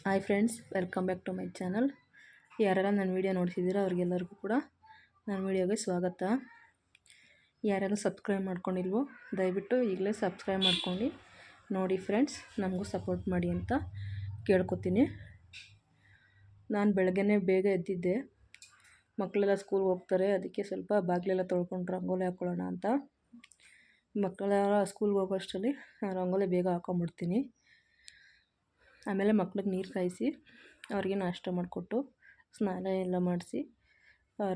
Hi friends, welcome back to my channel. ಯಾರೆಲ್ಲ ನನ್ನ video ನೋಡ್ತಿದ್ದೀರೋ ಅವ್ರಿಗೆಲ್ಲರಿಗೂ ಕೂಡ ನನ್ನ ವೀಡಿಯೋಗೆ ಸ್ವಾಗತ. ಯಾರೆಲ್ಲ ಸಬ್ಸ್ಕ್ರೈಬ್ ಮಾಡ್ಕೊಂಡಿಲ್ವೋ ದಯವಿಟ್ಟು ಈಗಲೇ ಸಬ್ಸ್ಕ್ರೈಬ್ ಮಾಡ್ಕೊಂಡು ನೋಡಿ ಫ್ರೆಂಡ್ಸ್, ನಮಗೂ ಸಪೋರ್ಟ್ ಮಾಡಿ ಅಂತ ಕೇಳ್ಕೊತೀನಿ. ನಾನು ಬೆಳಗ್ಗೆನೇ ಬೇಗ ಎದ್ದಿದ್ದೆ. ಮಕ್ಕಳೆಲ್ಲ ಸ್ಕೂಲ್ಗೆ ಹೋಗ್ತಾರೆ, ಅದಕ್ಕೆ ಸ್ವಲ್ಪ ಬಾಗಿಲೆಲ್ಲ ತೊಳ್ಕೊಂಡು ರಂಗೋಲಿ ಹಾಕ್ಕೊಳ್ಳೋಣ ಅಂತ. ಮಕ್ಕಳೆಲ್ಲ ಸ್ಕೂಲ್ಗೆ ಹೋಗೋ ಅಷ್ಟರಲ್ಲಿ ರಂಗೋಲಿ ಬೇಗ ಹಾಕೊಂಡ್ಬಿಡ್ತೀನಿ. ಆಮೇಲೆ ಮಕ್ಳಿಗೆ ನೀರು ಕಾಯಿಸಿ ಅವ್ರಿಗೆ ನಾಷ್ಟ ಮಾಡಿಕೊಟ್ಟು ಸ್ನಾನ ಎಲ್ಲ ಮಾಡಿಸಿ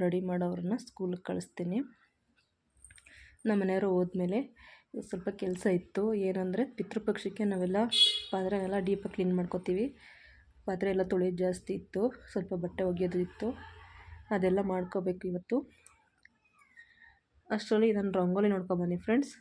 ರೆಡಿ ಮಾಡೋವ್ರನ್ನ ಸ್ಕೂಲಿಗೆ ಕಳಿಸ್ತೀನಿ. ನಮ್ಮ ಮನೆಯವರು ಹೋದ್ಮೇಲೆ ಸ್ವಲ್ಪ ಕೆಲಸ ಇತ್ತು. ಏನಂದರೆ ಪಿತೃಪಕ್ಷಕ್ಕೆ ನಾವೆಲ್ಲ ಪಾತ್ರೆನೆಲ್ಲ ಡೀಪಾಗಿ ಕ್ಲೀನ್ ಮಾಡ್ಕೋತೀವಿ. ಪಾತ್ರೆ ಎಲ್ಲ ತೊಳೆಯೋದು ಜಾಸ್ತಿ ಇತ್ತು, ಸ್ವಲ್ಪ ಬಟ್ಟೆ ಒಗೆಯೋದು ಇತ್ತು, ಅದೆಲ್ಲ ಮಾಡ್ಕೋಬೇಕು ಇವತ್ತು. ಅಷ್ಟರಲ್ಲಿ ನಾನು ರಂಗೋಲಿ ನೋಡ್ಕೊಬನ್ನಿ ಫ್ರೆಂಡ್ಸ್.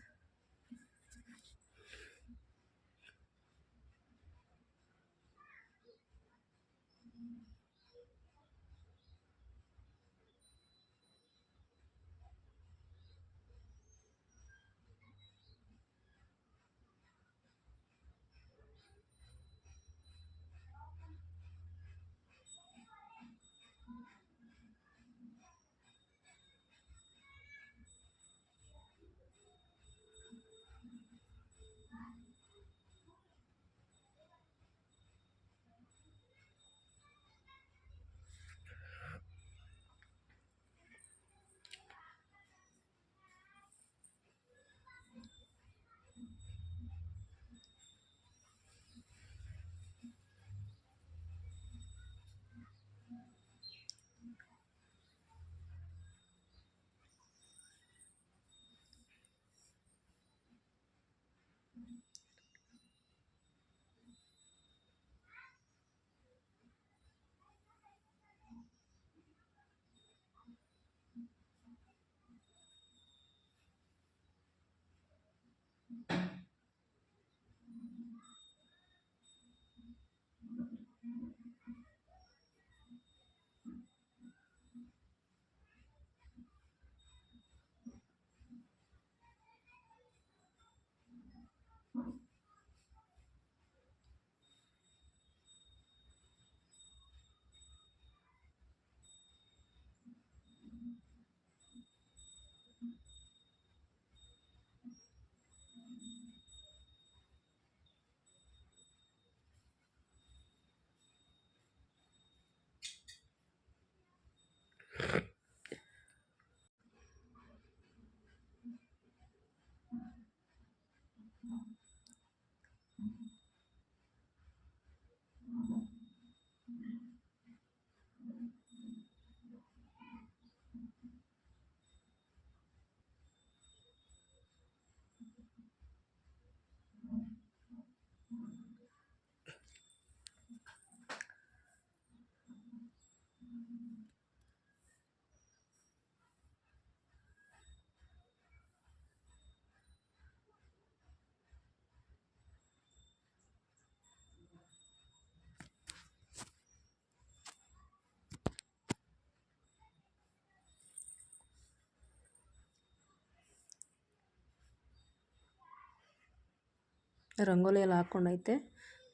ರಂಗೋಲಿ ಎಲ್ಲ ಹಾಕ್ಕೊಂಡೈತೆ.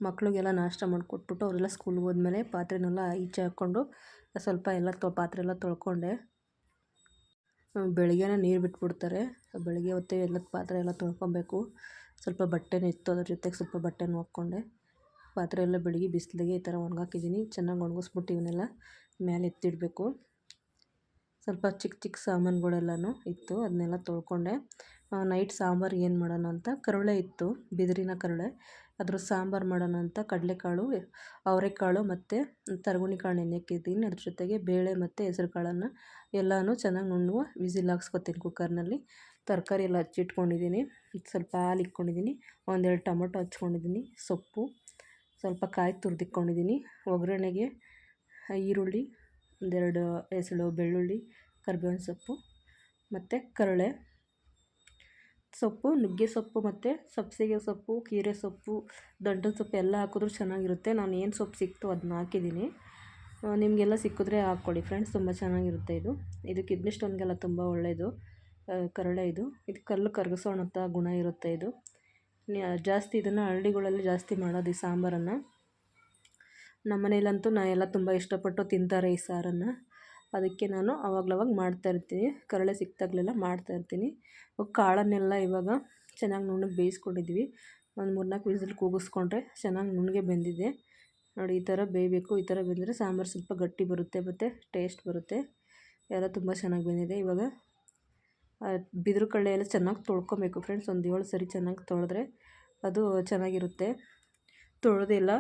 ಮಕ್ಳಿಗೆಲ್ಲ ನಾಷ್ಟ ಮಾಡಿಕೊಟ್ಬಿಟ್ಟು ಅವರೆಲ್ಲ ಸ್ಕೂಲ್ಗೆ ಹೋದ್ಮೇಲೆ ಪಾತ್ರೆನೆಲ್ಲ ಈಚೆ ಹಾಕ್ಕೊಂಡು ಸ್ವಲ್ಪ ಎಲ್ಲ ಪಾತ್ರೆ ಎಲ್ಲ ತೊಳ್ಕೊಂಡೆ. ಬೆಳಗ್ಗೆನೇ ನೀರು ಬಿಟ್ಬಿಡ್ತಾರೆ, ಬೆಳಗ್ಗೆ ಹೊತ್ತೇ ಎಲ್ಲ ಪಾತ್ರೆ ಎಲ್ಲ ತೊಳ್ಕೊಬೇಕು. ಸ್ವಲ್ಪ ಬಟ್ಟೆನೂ ಇತ್ತು, ಅದ್ರ ಜೊತೆಗೆ ಸ್ವಲ್ಪ ಬಟ್ಟೆನೂ ಹಾಕ್ಕೊಂಡೆ. ಪಾತ್ರೆ ಎಲ್ಲ ಬೆಳಗ್ಗೆ ಬಿಸಿಲಿಗೆ ಈ ಥರ ಒಣಗಾಕಿದ್ದೀನಿ. ಚೆನ್ನಾಗಿ ಒಣಗಿಸ್ಬಿಟ್ಟು ಇವನ್ನೆಲ್ಲ ಮೇಲೆ ಎತ್ತಿಡಬೇಕು. ಸ್ವಲ್ಪ ಚಿಕ್ಕ ಚಿಕ್ಕ ಸಾಮಾನುಗಳೆಲ್ಲನೂ ಇತ್ತು, ಅದನ್ನೆಲ್ಲ ತೊಳ್ಕೊಂಡೆ. ನೈಟ್ ಸಾಂಬಾರು ಏನು ಮಾಡೋಣ ಅಂತ ಕರುಳೆ ಇತ್ತು, ಬಿದಿರಿನ ಕರುಳೆ. ಅದ್ರ ಸಾಂಬಾರು ಮಾಡೋಣ ಅಂತ ಕಡಲೆಕಾಳು, ಅವರೆಕಾಳು ಮತ್ತು ತರಗುಣಿ ಕಾಳು ನೆನೆಯಕ್ಕಿದ್ದೀನಿ. ಅದ್ರ ಜೊತೆಗೆ ಬೇಳೆ ಮತ್ತು ಹೆಸರು ಕಾಳನ್ನು ಎಲ್ಲನೂ ಚೆನ್ನಾಗಿ ನುಣ್ಣುವ ವಿಸಿಲ್ ಹಾಕ್ಸ್ಕೊತೀನಿ ಕುಕ್ಕರ್ನಲ್ಲಿ. ತರಕಾರಿ ಎಲ್ಲ ಹಚ್ಚಿಟ್ಕೊಂಡಿದ್ದೀನಿ. ಸ್ವಲ್ಪ ಹಾಲು ಇಟ್ಕೊಂಡಿದ್ದೀನಿ, ಒಂದೆರಡು ಟೊಮೊಟೊ ಹಚ್ಕೊಂಡಿದ್ದೀನಿ, ಸೊಪ್ಪು, ಸ್ವಲ್ಪ ಕಾಯಿ ತುರಿದಿಟ್ಕೊಂಡಿದ್ದೀನಿ. ಒಗ್ಗರಣೆಗೆ ಈರುಳ್ಳಿ, ಒಂದೆರಡು ಎಸಳು ಬೆಳ್ಳುಳ್ಳಿ, ಕರಿಬೇವಿನ ಸೊಪ್ಪು ಮತ್ತು ಕರಳೆ ಸೊಪ್ಪು, ನುಗ್ಗೆ ಸೊಪ್ಪು ಮತ್ತು ಸಬ್ಬಸಿಗೆ ಸೊಪ್ಪು, ಕೀರೆ ಸೊಪ್ಪು, ದಂಟಿನ ಸೊಪ್ಪು ಎಲ್ಲ ಹಾಕಿದ್ರೂ ಚೆನ್ನಾಗಿರುತ್ತೆ. ನಾನು ಏನು ಸೊಪ್ಪು ಸಿಕ್ತು ಅದನ್ನ ಹಾಕಿದ್ದೀನಿ. ನಿಮಗೆಲ್ಲ ಸಿಕ್ಕಿದ್ರೆ ಹಾಕ್ಕೊಳ್ಳಿ ಫ್ರೆಂಡ್ಸ್, ತುಂಬ ಚೆನ್ನಾಗಿರುತ್ತೆ ಇದು. ಇದು ಕಿಡ್ನಿ ಸ್ಟೋನ್ಗೆಲ್ಲ ತುಂಬ ಒಳ್ಳೆಯದು ಕರಳೆ. ಇದು ಕಲ್ಲು ಕರಗಿಸೋಣಂಥ ಗುಣ ಇರುತ್ತೆ ಇದು. ಜಾಸ್ತಿ ಇದನ್ನು ಹಳ್ಳಿಗಳಲ್ಲಿ ಜಾಸ್ತಿ ಮಾಡೋದು ಈ ಸಾಂಬಾರನ್ನು. ನಮ್ಮ ಮನೇಲಂತೂ ಎಲ್ಲ ತುಂಬ ಇಷ್ಟಪಟ್ಟು ತಿಂತಾರೆ ಈ ಸಾರನ್ನು. ಅದಕ್ಕೆ ನಾನು ಅವಾಗಲವಾಗ ಮಾಡ್ತಾಯಿರ್ತೀನಿ, ಕರಳೆ ಸಿಕ್ತಾಗಲೆಲ್ಲ ಮಾಡ್ತಾಯಿರ್ತೀನಿ. ಕಾಳನ್ನೆಲ್ಲ ಇವಾಗ ಚೆನ್ನಾಗಿ ನುಣ್ಣಗೆ ಬೇಯಿಸ್ಕೊಂಡಿದ್ವಿ. ಒಂದು 3-4 ವಿಸಿಲ್ ಕೂಗಿಸ್ಕೊಂಡ್ರೆ ಚೆನ್ನಾಗಿ ನುಣ್ಣಗೆ ಬೆಂದಿದೆ ನೋಡಿ. ಈ ಥರ ಬೇಯಬೇಕು. ಈ ಥರ ಬೆಂದರೆ ಸಾಂಬಾರು ಸ್ವಲ್ಪ ಗಟ್ಟಿ ಬರುತ್ತೆ ಮತ್ತು ಟೇಸ್ಟ್ ಬರುತ್ತೆ. ಎಲ್ಲ ತುಂಬ ಚೆನ್ನಾಗಿ ಬೆಂದಿದೆ. ಇವಾಗ ಬಿದಿರು ಕಡಲೆ ಎಲ್ಲ ಚೆನ್ನಾಗಿ ತೊಳ್ಕೊಬೇಕು ಫ್ರೆಂಡ್ಸ್. ಒಂದು 7 ಸರಿ ಚೆನ್ನಾಗಿ ತೊಳೆದ್ರೆ ಅದು ಚೆನ್ನಾಗಿರುತ್ತೆ. ತೊಳೆದಿಲ್ಲ,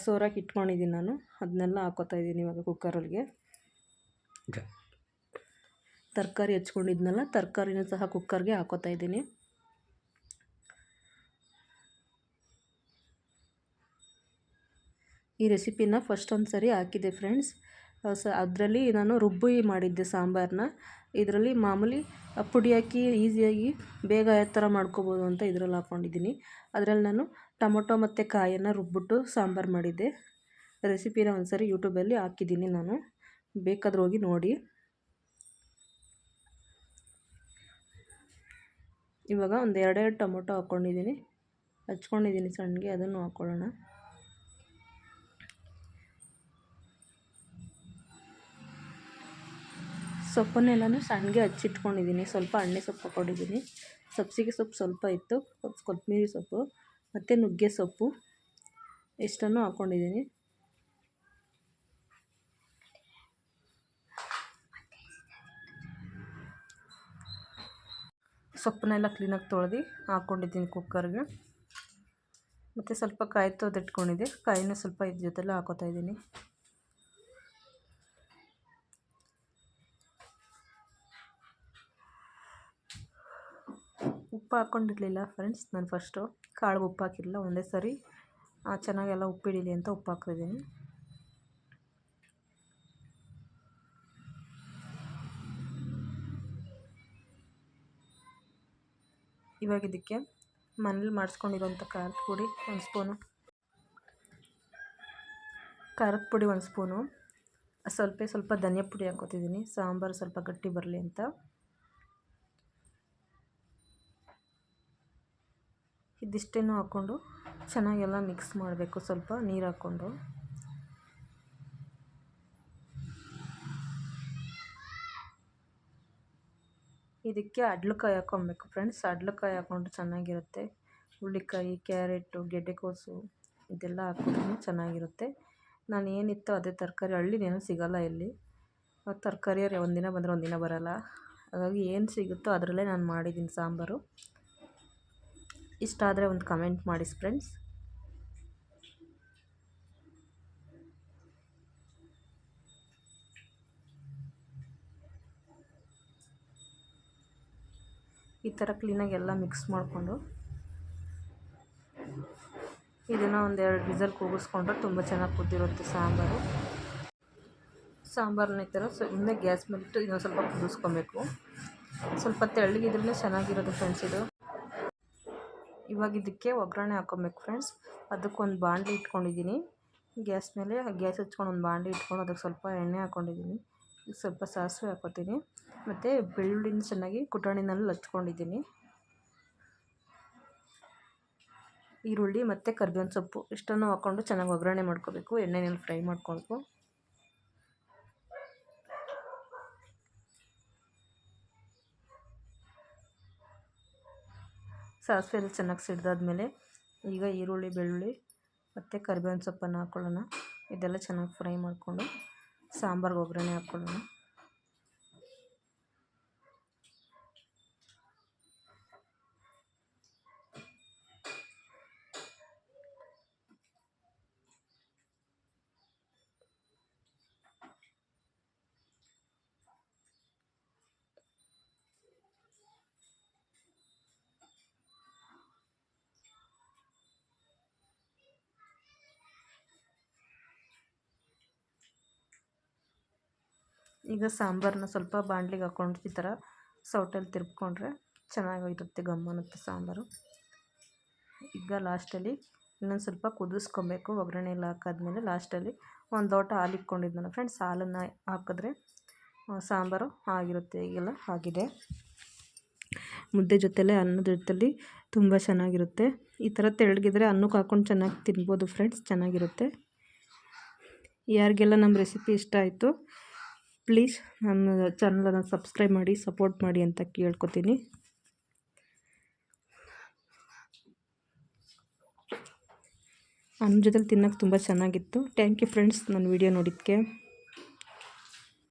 ಸೋರಾಕಿ ಇಟ್ಕೊಂಡಿದ್ದೀನಿ ನಾನು, ಅದನ್ನೆಲ್ಲ ಹಾಕೋತಾ ಇದ್ದೀನಿ ಇವಾಗ ಕುಕ್ಕರಲ್ಲಿಗೆ. ತರಕಾರಿ ಹೆಚ್ಕೊಂಡಿದ್ನಲ್ಲ, ತರಕಾರಿನೂ ಸಹ ಕುಕ್ಕರ್ಗೆ ಹಾಕೋತಾ ಇದ್ದೀನಿ. ಈ ರೆಸಿಪಿನ ಫಸ್ಟ್ ಒಂದು ಸರಿ ಹಾಕಿದ್ದೆ ಫ್ರೆಂಡ್ಸ್. ಅದರಲ್ಲಿ ನಾನು ರುಬ್ಬಿ ಮಾಡಿದ್ದೆ ಸಾಂಬಾರನ್ನ. ಇದರಲ್ಲಿ ಮಾಮೂಲಿ ಪುಡಿ ಹಾಕಿ ಈಸಿಯಾಗಿ ಬೇಗ ಯಾವ ಥರ ಮಾಡ್ಕೋಬೋದು ಅಂತ ಇದರಲ್ಲಿ ಹಾಕ್ಕೊಂಡಿದ್ದೀನಿ. ಅದರಲ್ಲಿ ನಾನು ಟೊಮೊಟೊ ಮತ್ತು ಕಾಯನ್ನು ರುಬ್ಬಿಟ್ಟು ಸಾಂಬಾರು ಮಾಡಿದ್ದೆ. ರೆಸಿಪಿನ ಒಂದು ಸರಿ ಯೂಟ್ಯೂಬಲ್ಲಿ ಹಾಕಿದ್ದೀನಿ ನಾನು, ಬೇಕಾದ್ರೆ ಹೋಗಿ ನೋಡಿ. ಇವಾಗ ಒಂದು 2 ಟೊಮೊಟೊ ಹಾಕ್ಕೊಂಡಿದ್ದೀನಿ, ಹಚ್ಕೊಂಡಿದ್ದೀನಿ ಸಣ್ಣಗೆ, ಅದನ್ನು ಹಾಕ್ಕೊಳ್ಳೋಣ. ಸೊಪ್ಪನ್ನೆಲ್ಲನೂ ಸಣ್ಣಗೆ ಹಚ್ಚಿಟ್ಕೊಂಡಿದ್ದೀನಿ. ಸ್ವಲ್ಪ ಎಣ್ಣೆ ಸೊಪ್ಪು ಹಾಕ್ಕೊಂಡಿದ್ದೀನಿ, ಸಬ್ಸಿಗೆ ಸೊಪ್ಪು ಸ್ವಲ್ಪ ಇತ್ತು, ಕೊತ್ತಂಬರಿ ಸೊಪ್ಪು ಮತ್ತು ನುಗ್ಗೆ ಸೊಪ್ಪು ಇಷ್ಟನ್ನು ಹಾಕ್ಕೊಂಡಿದ್ದೀನಿ. ಸೊಪ್ಪನ್ನೆಲ್ಲ ಕ್ಲೀನಾಗಿ ತೊಳೆದು ಹಾಕ್ಕೊಂಡಿದ್ದೀನಿ ಕುಕ್ಕರ್ಗೆ. ಮತ್ತು ಸ್ವಲ್ಪ ಕಾಯಿ ತೊಳೆದಿಟ್ಕೊಂಡಿದ್ದೆ, ಕಾಯಿನ ಸ್ವಲ್ಪ ಇದ್ರ ಜೊತೆಲ್ಲ ಹಾಕೋತಾ ಇದ್ದೀನಿ. ಉಪ್ಪು ಹಾಕ್ಕೊಂಡಿರಲಿಲ್ಲ ಫ್ರೆಂಡ್ಸ್ ನಾನು ಫಸ್ಟು, ಕಾಳಿಗೆ ಉಪ್ಪು ಹಾಕಿರಲಿಲ್ಲ. ಒಂದೇ ಸರಿ ಚೆನ್ನಾಗೆಲ್ಲ ಉಪ್ಪಿಡೀಲಿ ಅಂತ ಉಪ್ಪು ಹಾಕಿದ್ದೀನಿ. ಇವಾಗ ಇದಕ್ಕೆ ಮನೇಲಿ ಮಾಡಿಸ್ಕೊಂಡಿರೋಂಥ ಖಾರದ ಪುಡಿ 1 ಸ್ಪೂನು, ಖಾರದ ಪುಡಿ 1 ಸ್ಪೂನು, ಸ್ವಲ್ಪ ಧನಿಯಾ ಪುಡಿ ಹಾಕ್ಕೊತಿದ್ದೀನಿ, ಸಾಂಬಾರು ಸ್ವಲ್ಪ ಗಟ್ಟಿ ಬರಲಿ ಅಂತ. ಇದಿಷ್ಟೇನು ಹಾಕ್ಕೊಂಡು ಚೆನ್ನಾಗೆಲ್ಲ ಮಿಕ್ಸ್ ಮಾಡಬೇಕು, ಸ್ವಲ್ಪ ನೀರು ಹಾಕ್ಕೊಂಡು. ಇದಕ್ಕೆ ಅಡ್ಲಕಾಯಿ ಹಾಕ್ಕೊಬೇಕು ಫ್ರೆಂಡ್ಸ್. ಅಡ್ಲಕಾಯಿ ಹಾಕ್ಕೊಂಡ್ರೆ ಚೆನ್ನಾಗಿರುತ್ತೆ. ಹುಳ್ಳಿಕಾಯಿ, ಕ್ಯಾರೆಟು, ಗೆಡ್ಡೆಕೋಸು ಇದೆಲ್ಲ ಹಾಕ್ಕೊಂಡ್ರೆ ಚೆನ್ನಾಗಿರುತ್ತೆ. ನಾನು ಏನಿತ್ತೋ ಅದೇ ತರಕಾರಿ, ಹಳ್ಳಿನೇನು ಸಿಗೋಲ್ಲ ಇಲ್ಲಿ, ತರಕಾರಿಯವ್ರು ಒಂದಿನ ಬಂದರೆ ಒಂದಿನ ಬರೋಲ್ಲ. ಹಾಗಾಗಿ ಏನು ಸಿಗುತ್ತೋ ಅದರಲ್ಲೇ ನಾನು ಮಾಡಿದ್ದೀನಿ ಸಾಂಬಾರು. ಇಷ್ಟ ಆದರೆ ಒಂದು ಕಮೆಂಟ್ ಮಾಡಿ ಫ್ರೆಂಡ್ಸ್. ಈ ಥರ ಕ್ಲೀನಾಗಿ ಎಲ್ಲ ಮಿಕ್ಸ್ ಮಾಡಿಕೊಂಡು ಇದನ್ನು ಒಂದು 2 ವಿಸಲ್ ಕೂಗಿಸ್ಕೊಂಡ್ರೆ ತುಂಬ ಚೆನ್ನಾಗಿ ಕುದ್ದಿರುತ್ತೆ ಸಾಂಬಾರು. ಸಾಂಬಾರನ್ನ ಈ ಥರ ಸುಮ್ಮನೆ ಗ್ಯಾಸ್ ಮೇಲಿಟ್ಟು ಇನ್ನೊಂದು ಸ್ವಲ್ಪ ಕುದಿಸ್ಕೊಬೇಕು. ಸ್ವಲ್ಪ ತೆಳ್ಳಗಿದ್ರೇ ಚೆನ್ನಾಗಿರೋದು ಫ್ರೆಂಡ್ಸ್ ಇದು. ಇವಾಗ ಇದಕ್ಕೆ ಒಗ್ಗರಣೆ ಹಾಕ್ಕೊಬೇಕು ಫ್ರೆಂಡ್ಸ್. ಅದಕ್ಕೊಂದು ಬಾಣಲಿ ಇಟ್ಕೊಂಡಿದ್ದೀನಿ ಗ್ಯಾಸ್ ಮೇಲೆ. ಗ್ಯಾಸ್ ಹಚ್ಕೊಂಡು ಒಂದು ಬಾಣಲಿ ಇಟ್ಕೊಂಡು ಅದಕ್ಕೆ ಸ್ವಲ್ಪ ಎಣ್ಣೆ ಹಾಕ್ಕೊಂಡಿದ್ದೀನಿ. ಸ್ವಲ್ಪ ಸಾಸಿವೆ ಹಾಕ್ಕೊತೀನಿ ಮತ್ತು ಬೆಳ್ಳುಳ್ಳಿನ ಚೆನ್ನಾಗಿ ಕುಟಾಣಿನಲ್ಲಿ ಹಚ್ಕೊಂಡಿದ್ದೀನಿ. ಈರುಳ್ಳಿ ಮತ್ತು ಕರ್ಬೇವಿನ ಸೊಪ್ಪು ಇಷ್ಟನ್ನು ಹಾಕ್ಕೊಂಡು ಚೆನ್ನಾಗಿ ಒಗ್ಗರಣೆ ಮಾಡ್ಕೋಬೇಕು. ಎಣ್ಣೆನಲ್ಲಿ ಫ್ರೈ ಮಾಡ್ಕೊಬೇಕು. ಸಾಸಿವೆ ಎಲ್ಲ ಚೆನ್ನಾಗಿ ಸಿಡ್ದಾದ್ಮೇಲೆ ಈಗ ಈರುಳ್ಳಿ, ಬೆಳ್ಳುಳ್ಳಿ ಮತ್ತು ಕರ್ಬೇವಿನ ಸೊಪ್ಪನ್ನು ಹಾಕ್ಕೊಳ್ಳೋಣ. ಇದೆಲ್ಲ ಚೆನ್ನಾಗಿ ಫ್ರೈ ಮಾಡಿಕೊಂಡು ಸಾಂಬಾರ್ಗೆ ಒಗ್ಗರಣೆ ಹಾಕ್ಕೊಳ್ಳೋಣ. ಈಗ ಸಾಂಬಾರನ್ನ ಸ್ವಲ್ಪ ಬಾಣಲಿಗೆ ಹಾಕ್ಕೊಂಡು ಈ ಥರ ಸೌಟಲ್ಲಿ ತಿರ್ಕೊಂಡ್ರೆ ಚೆನ್ನಾಗಿರುತ್ತೆ, ಘಮ್ ಅನ್ನುತ್ತೆ ಸಾಂಬಾರು. ಈಗ ಲಾಸ್ಟಲ್ಲಿ ಇನ್ನೊಂದು ಸ್ವಲ್ಪ ಕುದಿಸ್ಕೊಬೇಕು. ಒಗ್ಗರಣೆ ಎಲ್ಲ ಹಾಕಾದ್ಮೇಲೆ ಲಾಸ್ಟಲ್ಲಿ ಒಂದು ಲೋಟ ಹಾಲು ಇಟ್ಕೊಂಡಿದ್ನಲ್ಲ ಫ್ರೆಂಡ್ಸ್, ಹಾಲನ್ನು ಹಾಕಿದ್ರೆ ಸಾಂಬಾರು ಆಗಿರುತ್ತೆ. ಈಗೆಲ್ಲ ಆಗಿದೆ. ಮುದ್ದೆ ಜೊತೆಲೆ ಅನ್ನದ ಜೊತೆಲಿ ತುಂಬ ಚೆನ್ನಾಗಿರುತ್ತೆ. ಈ ಥರ ತೆಳ್ಳಗಿದ್ರೆ ಅನ್ನಕ್ಕೆ ಹಾಕ್ಕೊಂಡು ಚೆನ್ನಾಗಿ ತಿನ್ಬೋದು ಫ್ರೆಂಡ್ಸ್, ಚೆನ್ನಾಗಿರುತ್ತೆ. ಯಾರಿಗೆಲ್ಲ ನಮ್ಮ ರೆಸಿಪಿ ಇಷ್ಟ ಆಯಿತು ಪ್ಲೀಸ್ ನನ್ನ ಚಾನಲನ್ನು ಸಬ್ಸ್ಕ್ರೈಬ್ ಮಾಡಿ ಸಪೋರ್ಟ್ ಮಾಡಿ ಅಂತ ಕೇಳ್ಕೊತೀನಿ. ಅನ್ನ ಜೊತೆಲಿ ತಿನ್ನೋಕ್ಕೆ ತುಂಬ ಚೆನ್ನಾಗಿತ್ತು. ಥ್ಯಾಂಕ್ ಯು ಫ್ರೆಂಡ್ಸ್ ನನ್ನ ವಿಡಿಯೋ ನೋಡಿದ್ದಕ್ಕೆ.